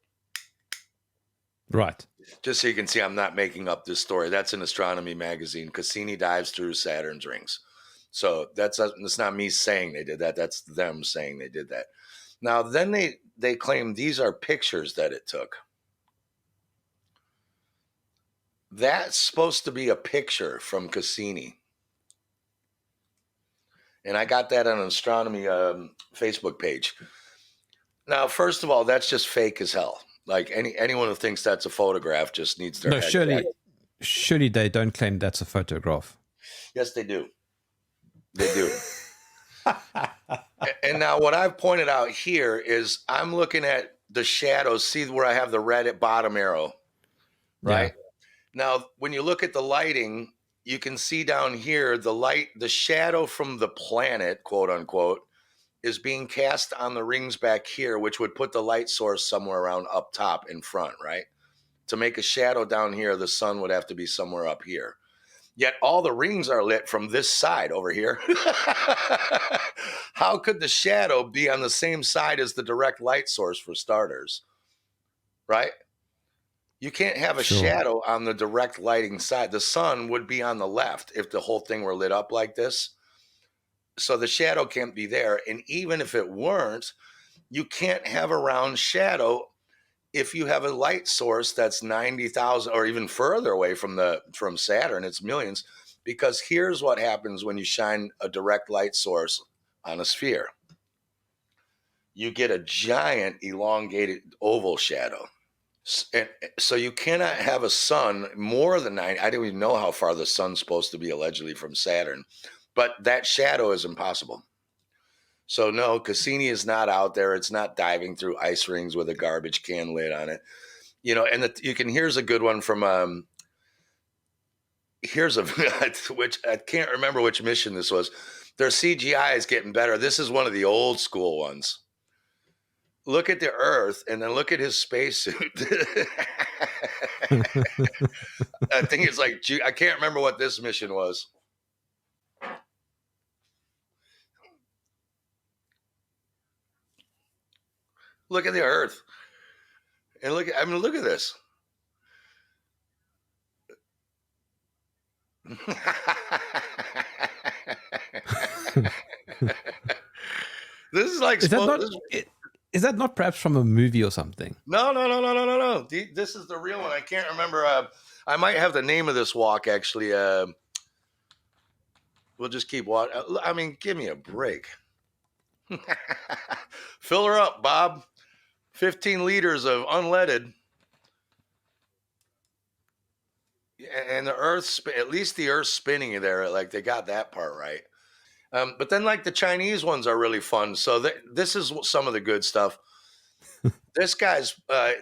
Right. Just so you can see, I'm not making up this story. That's an Astronomy magazine. Cassini dives through Saturn's rings. So that's not me saying they did that. That's them saying they did that. Now, then they claim these are pictures that it took. That's supposed to be a picture from Cassini. And I got that on an Astronomy Facebook page. Now, first of all, that's just fake as hell. Like anyone who thinks that's a photograph just needs their head. Surely they don't claim that's a photograph. Yes, they do. They do. And now what I've pointed out here is I'm looking at the shadows. See where I have the red bottom arrow, right? Yeah. Now, when you look at the lighting, you can see down here the shadow from the planet, quote unquote, is being cast on the rings back here, which would put the light source somewhere around up top in front, right? To make a shadow down here, the sun would have to be somewhere up here. Yet all the rings are lit from this side over here. How could the shadow be on the same side as the direct light source, for starters? Right? You can't have a shadow on the direct lighting side. The sun would be on the left if the whole thing were lit up like this. So the shadow can't be there. And even if it weren't, you can't have a round shadow if you have a light source that's 90,000 or even further away from Saturn. It's millions, because here's what happens when you shine a direct light source on a sphere. You get a giant elongated oval shadow. And so you cannot have a sun more than 90. I don't even know how far the sun's supposed to be allegedly from Saturn, but that shadow is impossible. So no, Cassini is not out there. It's not diving through ice rings with a garbage can lid on it. And here's a good one from, which I can't remember which mission this was. Their CGI is getting better. This is one of the old school ones. Look at the Earth and then look at his spacesuit. I think it's like, I can't remember what this mission was. Look at the Earth. And look at this. This is like, is that not perhaps from a movie or something? No. This is the real one. I can't remember. I might have the name of this walk, actually. We'll just keep watching. I mean, give me a break. Fill her up, Bob. 15 liters of unleaded. And the Earth, at least the Earth's spinning there. Like, they got that part right. But then, like, the Chinese ones are really fun. So this is some of the good stuff. This guy's,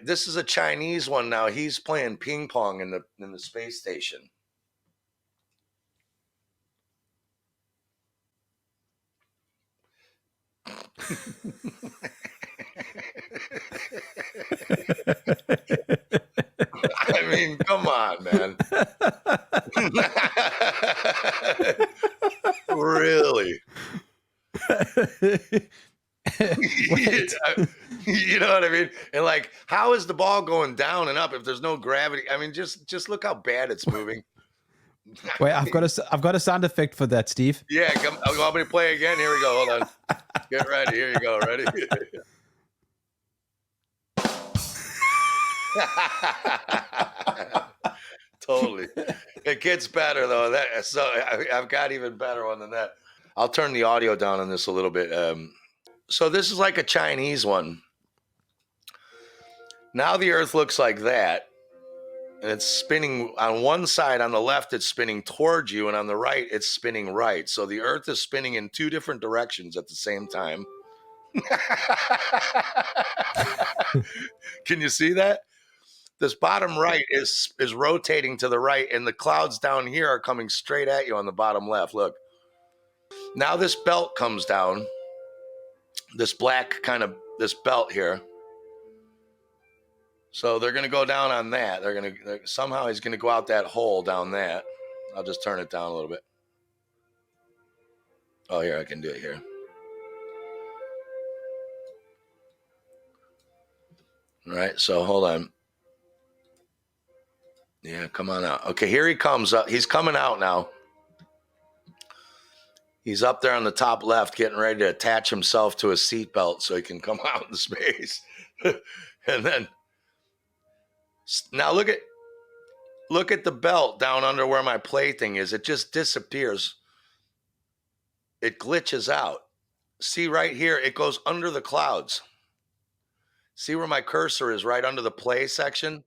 this is a Chinese one now. He's playing ping pong in the space station. I mean, come on, man. Really? You know what I mean? And like, how is the ball going down and up if there's no gravity? I mean, just look how bad it's moving. Wait, I've got a sound effect for that, Steve. Yeah, come. You want me to play again? Here we go. Hold on. Get ready. Here you go. Ready? Totally. It gets better though. I've got even better one than that. I'll turn the audio down on this a little bit. So this is like a Chinese one. Now the Earth looks like that. And it's spinning on one side. On the left, it's spinning towards you. And on the right, it's spinning right. So the Earth is spinning in two different directions at the same time. Can you see that? This bottom right is rotating to the right. And the clouds down here are coming straight at you on the bottom left. Look. Now this belt comes down. This black this belt here. So they're going to go down on that. Somehow he's going to go out that hole down that. I'll just turn it down a little bit. Oh, here, I can do it here. All right, so hold on. Yeah, come on out. Okay, here he comes up. He's coming out now. He's up there on the top left getting ready to attach himself to a seatbelt so he can come out in space. And then... Now look at the belt down under where my plaything is. It just disappears. It glitches out. See right here, it goes under the clouds. See where my cursor is, right under the play section?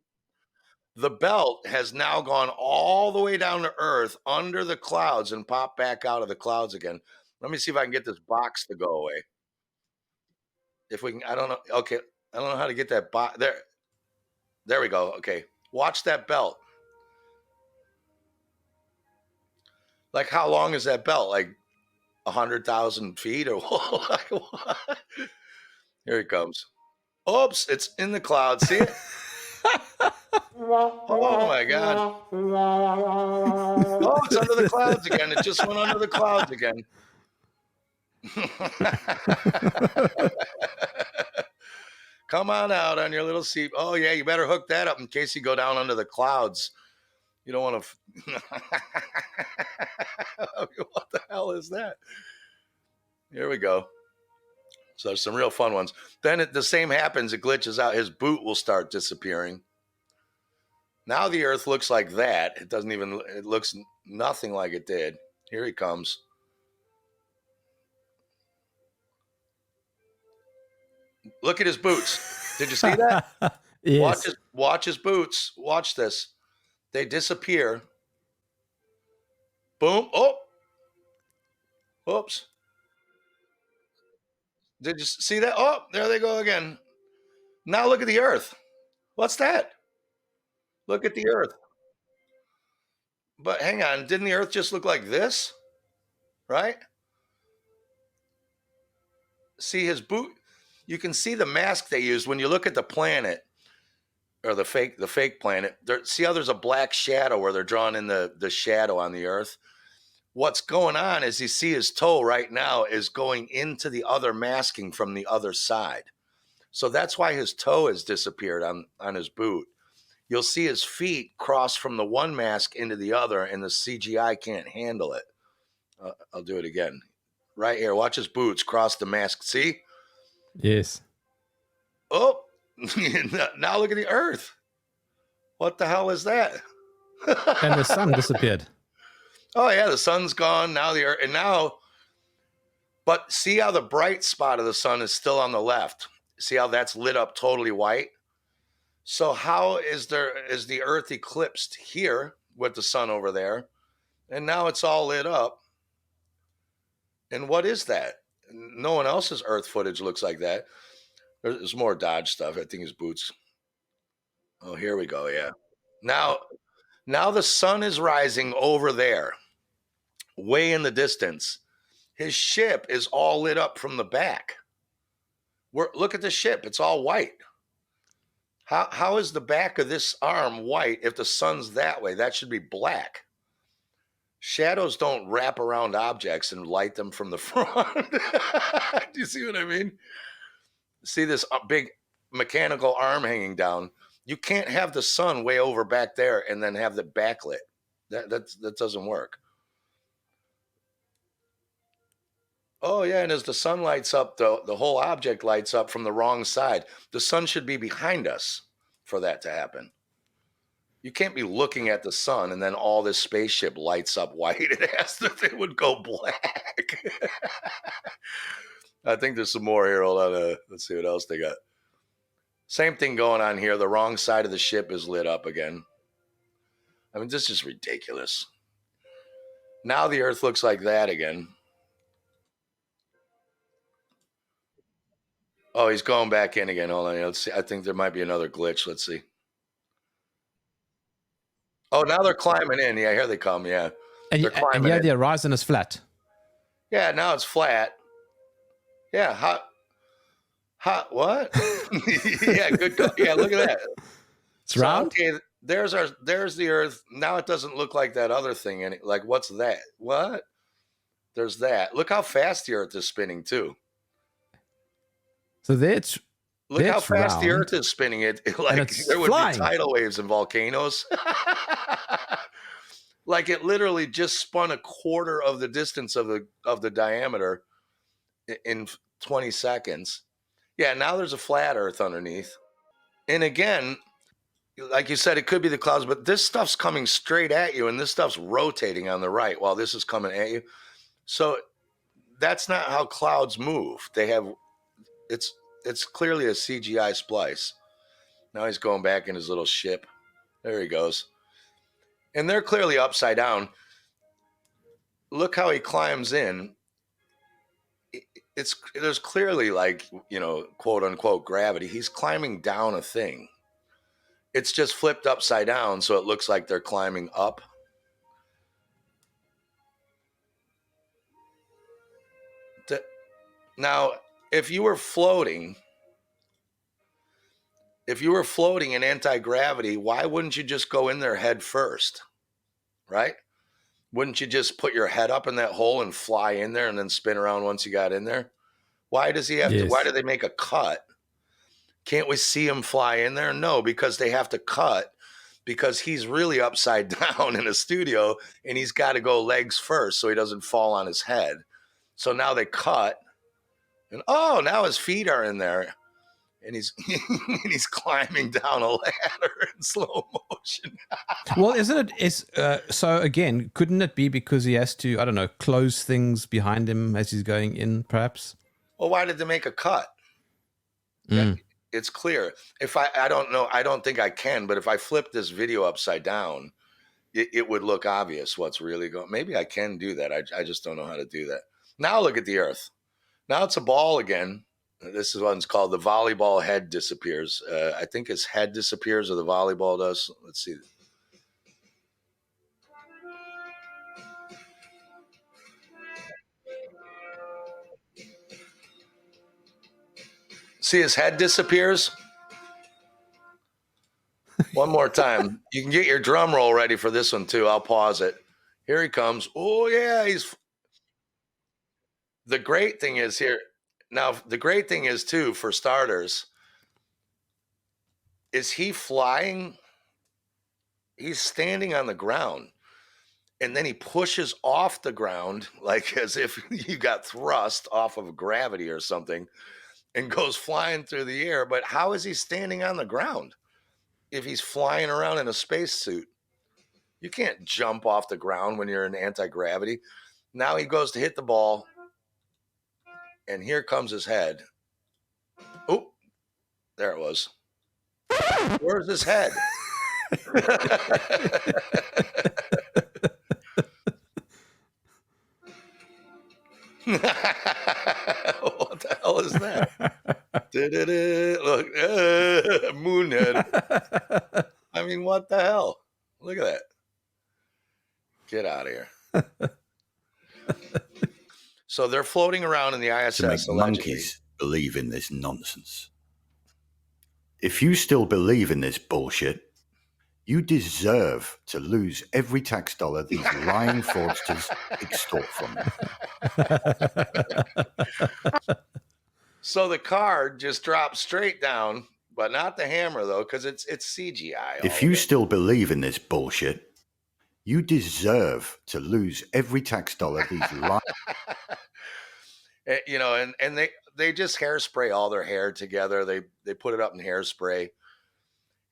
The belt has now gone all the way down to Earth under the clouds and popped back out of the clouds again. Let me see if I can get this box to go away. If we can, I don't know. Okay, I don't know how to get that box there. There we go. Okay. Watch that belt. Like, how long is that belt? Like 100,000 feet or like what? Here it comes. Oops, it's in the clouds. See it? Oh my God. Oh, it's under the clouds again. It just went under the clouds again. Come on out on your little seat. Oh, yeah, you better hook that up in case you go down under the clouds. You don't want to... What the hell is that? Here we go. So there's some real fun ones. Then the same happens. It glitches out. His boot will start disappearing. Now the Earth looks like that. It doesn't even... It looks nothing like it did. Here he comes. Look at his boots. Did you see that? Yes. Watch his boots. Watch this. They disappear. Boom. Oh. Oops. Did you see that? Oh, there they go again. Now look at the Earth. What's that? Look at the Earth. But hang on. Didn't the Earth just look like this? Right? See his boot. You can see the mask they use when you look at the planet or the fake planet. See how there's a black shadow where they're drawing in the shadow on the Earth? What's going on is you see his toe right now is going into the other masking from the other side. So that's why his toe has disappeared on his boot. You'll see his feet cross from the one mask into the other, and the CGI can't handle it. I'll do it again. Right here, watch his boots cross the mask. See? Yes. Oh, now look at the Earth. What the hell is that? And the sun disappeared. Oh yeah, the sun's gone. Now the Earth, and now, but see how the bright spot of the sun is still on the left. See how that's lit up totally white? So how is the Earth eclipsed here with the sun over there? And now it's all lit up. And what is that? No one else's Earth footage looks like that. There's more Dodge stuff. I think his boots. Oh, here we go. Yeah. Now the sun is rising over there, way in the distance. His ship is all lit up from the back. Look at the ship. It's all white. How is the back of this arm white if the sun's that way? That should be black. Shadows don't wrap around objects and light them from the front. Do you see what I mean? See this big mechanical arm hanging down. You can't have the sun way over back there and then have the backlit. That doesn't work. Oh yeah, and as the sun lights up, the whole object lights up from the wrong side. The sun should be behind us for that to happen. You can't be looking at the sun and then all this spaceship lights up white. It would go black. I think there's some more here. Hold on. Let's see what else they got. Same thing going on here. The wrong side of the ship is lit up again. I mean, this is ridiculous. Now the Earth looks like that again. Oh, he's going back in again. Hold on. Let's see. I think there might be another glitch. Let's see. Oh, now they're climbing in. Yeah, here they come. Yeah. And yeah, the horizon is flat. Yeah, now it's flat. Yeah. Hot. What? Yeah, good. Yeah, look at that. It's round. Okay, there's the Earth. Now it doesn't look like that other thing. Like, what's that? What? There's that. Look how fast the Earth is spinning too. So that's look how fast the Earth is spinning. Like there would be tidal waves and volcanoes. Like it literally just spun a quarter of the distance of the diameter in 20 seconds. Yeah, now there's a flat Earth underneath. And again, like you said, it could be the clouds, but this stuff's coming straight at you, and this stuff's rotating on the right while this is coming at you. So that's not how clouds move. It's clearly a CGI splice. Now he's going back in his little ship. There he goes. And they're clearly upside down. Look how he climbs in. There's clearly, like, you know, quote unquote gravity. He's climbing down a thing. It's just flipped upside down, so it looks like they're climbing up. Now, if you were floating in anti-gravity, why wouldn't you just go in there head first? Right? Wouldn't you just put your head up in that hole and fly in there and then spin around once you got in there? Why does he have to? Why do they make a cut? Can't we see him fly in there? No, because they have to cut because he's really upside down in a studio and he's got to go legs first so he doesn't fall on his head. So now they cut. And oh, now his feet are in there, and he's climbing down a ladder in slow motion. Well, isn't it? So again, couldn't it be because he has to, I don't know, close things behind him as he's going in, perhaps? Well, why did they make a cut? Yeah, it's clear. If I don't know, I don't think I can, but if I flip this video upside down, it would look obvious what's really going. Maybe I can do that. I just don't know how to do that. Now look at the Earth. Now it's a ball again. This one's called the volleyball head disappears. I think his head disappears or the volleyball does. Let's see. See, his head disappears. One more time. You can get your drum roll ready for this one too. I'll pause it. Here he comes. Oh yeah, the great thing is here. Now, the great thing is too, for starters, is he flying? He's standing on the ground. And then he pushes off the ground like as if you got thrust off of gravity or something and goes flying through the air. But how is he standing on the ground if he's flying around in a spacesuit? You can't jump off the ground when you're in anti-gravity. Now he goes to hit the ball, and here comes his head. Oh, there it was. Where's his head? What the hell is that? Look, moonhead. I mean, what the hell? Look at that. Get out of here. So they're floating around in the ISS. To make monkeys believe in this nonsense. If you still believe in this bullshit, you deserve to lose every tax dollar these lying fraudsters extort from you. So the card just drops straight down, but not the hammer though, because it's CGI. If you still believe in this bullshit, you deserve to lose every tax dollar these lying. You know, and they just hairspray all their hair together. They put it up in hairspray.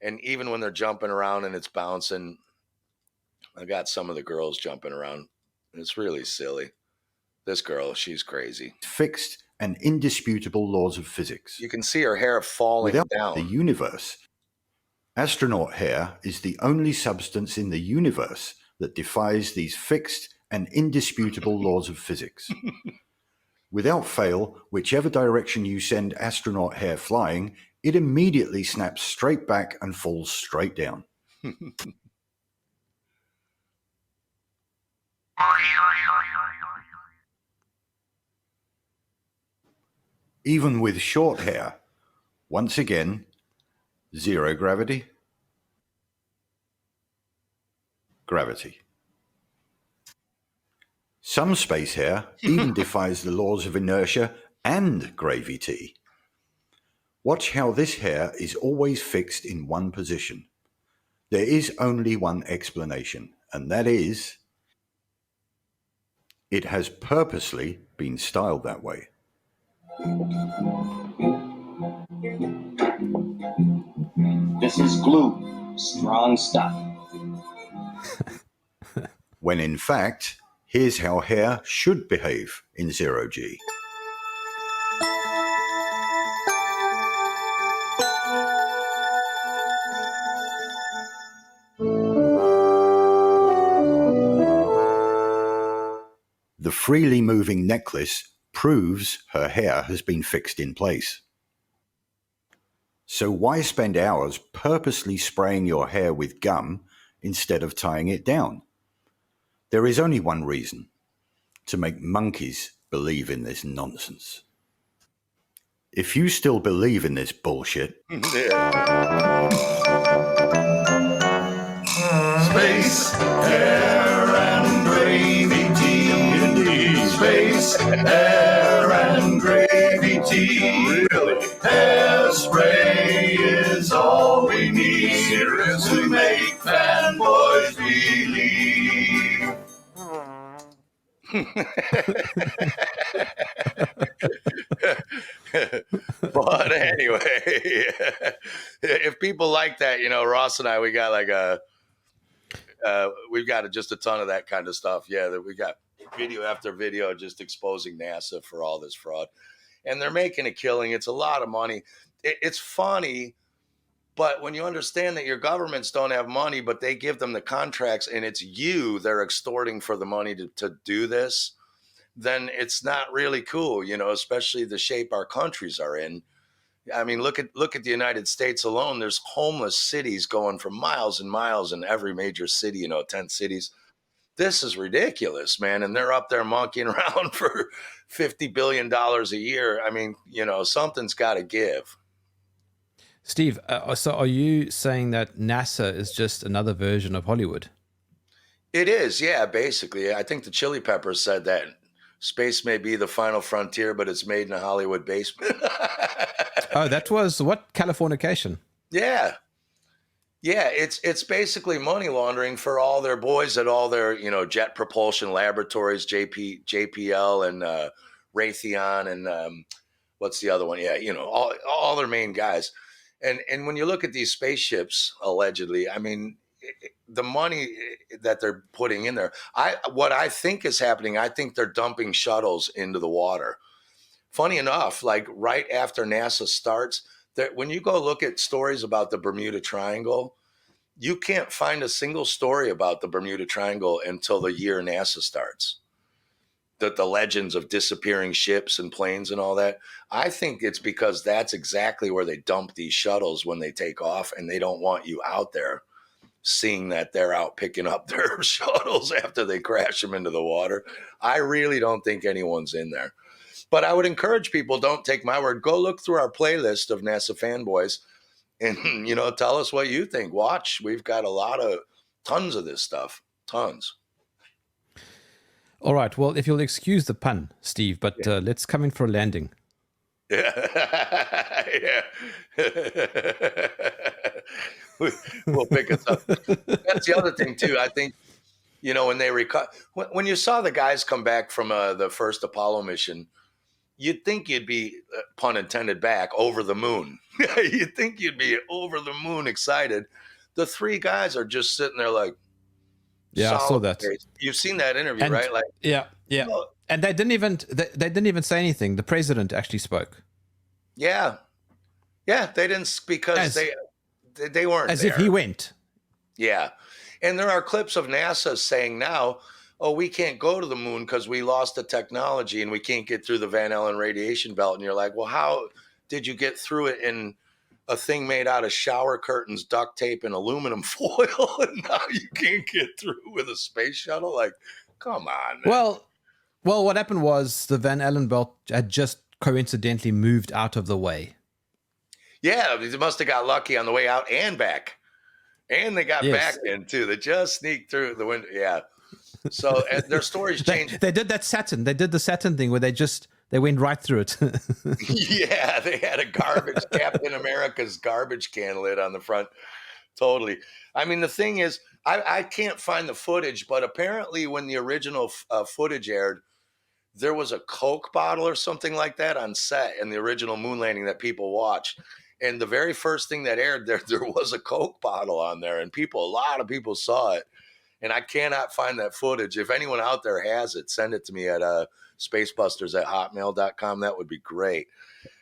And even when they're jumping around and it's bouncing, I got some of the girls jumping around. It's really silly. This girl, she's crazy. Fixed and indisputable laws of physics. You can see her hair falling Without down. The universe. Astronaut hair is the only substance in the universe that defies these fixed and indisputable laws of physics. Without fail, whichever direction you send astronaut hair flying, it immediately snaps straight back and falls straight down. Even with short hair, once again, zero gravity, gravity. Some space hair even defies the laws of inertia and gravity. Watch how this hair is always fixed in one position. There is only one explanation, and that is, it has purposely been styled that way. This is glue, strong stuff. When in fact, here's how hair should behave in zero G. The freely moving necklace proves her hair has been fixed in place. So why spend hours purposely spraying your hair with gum instead of tying it down? There is only one reason: to make monkeys believe in this nonsense. If you still believe in this bullshit, Space, hair, and gravy tea. Indeed. Space, hair, and gravy tea. Really? Hairspray is all we need. Seriously? To make fanboys believe. But anyway, if people like that, you know, Ross and I, we got like we've got just a ton of that kind of stuff. Yeah, that we got video after video just exposing NASA for all this fraud, and they're making a killing. It's a lot of money. It's funny, but when you understand that your governments don't have money, but they give them the contracts, and it's you they're extorting for the money to do this, then it's not really cool, you know, especially the shape our countries are in. I mean, look at the United States alone. There's homeless cities going for miles and miles in every major city, you know, 10 cities. This is ridiculous, man. And they're up there monkeying around for $50 billion a year. I mean, you know, something's got to give. Steve, so are you saying that NASA is just another version of Hollywood? It is, yeah, basically. I think the Chili Peppers said that space may be the final frontier, but it's made in a Hollywood basement. Oh, that was what? Californication. Yeah. Yeah, it's basically money laundering for all their boys at all their, Jet Propulsion Laboratories, JPL and Raytheon and what's the other one? Yeah, all their main guys. And when you look at these spaceships, allegedly, I mean, the money that they're putting in there, what I think is happening, I think they're dumping shuttles into the water. Funny enough, like right after NASA starts, when you go look at stories about the Bermuda Triangle, you can't find a single story about the Bermuda Triangle until the year NASA starts. The legends of disappearing ships and planes and all that. I think it's because that's exactly where they dump these shuttles when they take off, and they don't want you out there seeing that they're out picking up their shuttles after they crash them into the water. I really don't think anyone's in there. But I would encourage people, don't take my word. Go look through our playlist of NASA fanboys and, tell us what you think. Watch. We've got tons of this stuff. Tons. All right. Well, if you'll excuse the pun, Steve, but let's come in for a landing. Yeah. We'll pick us up. That's the other thing, too. I think, when you saw the guys come back from the first Apollo mission, you'd think you'd be, pun intended, back over the moon. You'd think you'd be over the moon excited. The three guys are just sitting there like, yeah, I saw that. Face. You've seen that interview, right? Like, yeah. And they didn't even say anything. The president actually spoke. Yeah, they didn't, because they weren't as there. if he went. Yeah, and there are clips of NASA saying now, oh, we can't go to the moon because we lost the technology and we can't get through the Van Allen radiation belt. And you're like, well, how did you get through it in a thing made out of shower curtains, duct tape, and aluminum foil? And now you can't get through with a space shuttle? Like, come on, man. Well, what happened was the Van Allen belt had just coincidentally moved out of the way. Yeah, they must have got lucky on the way out and back. And they got back in, too. They just sneaked through the window. Yeah. So their stories changed. They did that Saturn. They did the Saturn thing where they went right through it. Yeah, they had a Captain America's garbage can lid on the front. Totally. I mean, the thing is, I can't find the footage, but apparently when the original footage aired, there was a Coke bottle or something like that on set in the original moon landing that people watched. And the very first thing that aired, there was a Coke bottle on there, and a lot of people saw it. And I cannot find that footage. If anyone out there has it, send it to me at spacebusters@hotmail.com. That would be great.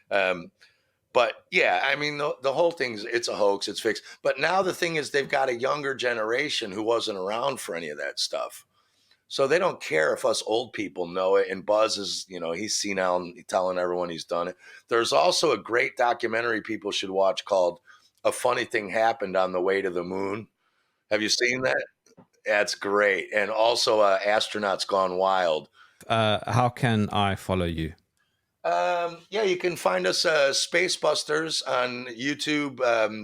But yeah, I mean, the whole thing's, it's a hoax, it's fixed. But now the thing is, they've got a younger generation who wasn't around for any of that stuff. So they don't care if us old people know it. And Buzz is, he's senile and telling everyone he's done it. There's also a great documentary people should watch called A Funny Thing Happened on the Way to the Moon. Have you seen that? That's great. And also Astronauts Gone Wild. How can I follow you? Yeah, you can find us Spacebusters on YouTube,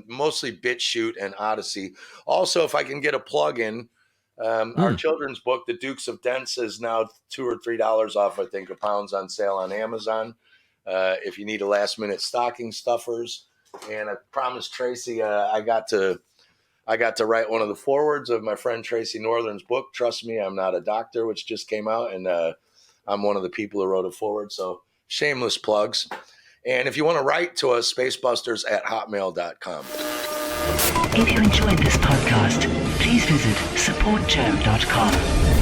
mostly BitChute and Odyssey. Also, if I can get a plug in, our children's book, The Dukes of Dents, is now $2 or $3 off, I think, a pound's on sale on Amazon. If you need a last-minute stocking stuffers. And I promised Tracy I got to write one of the forwards of my friend Tracy Northern's book, Trust Me, I'm Not a Doctor, which just came out, and I'm one of the people who wrote it forward, so shameless plugs. And if you want to write to us, spacebusters@hotmail.com. If you enjoyed this podcast, please visit supportjerm.com.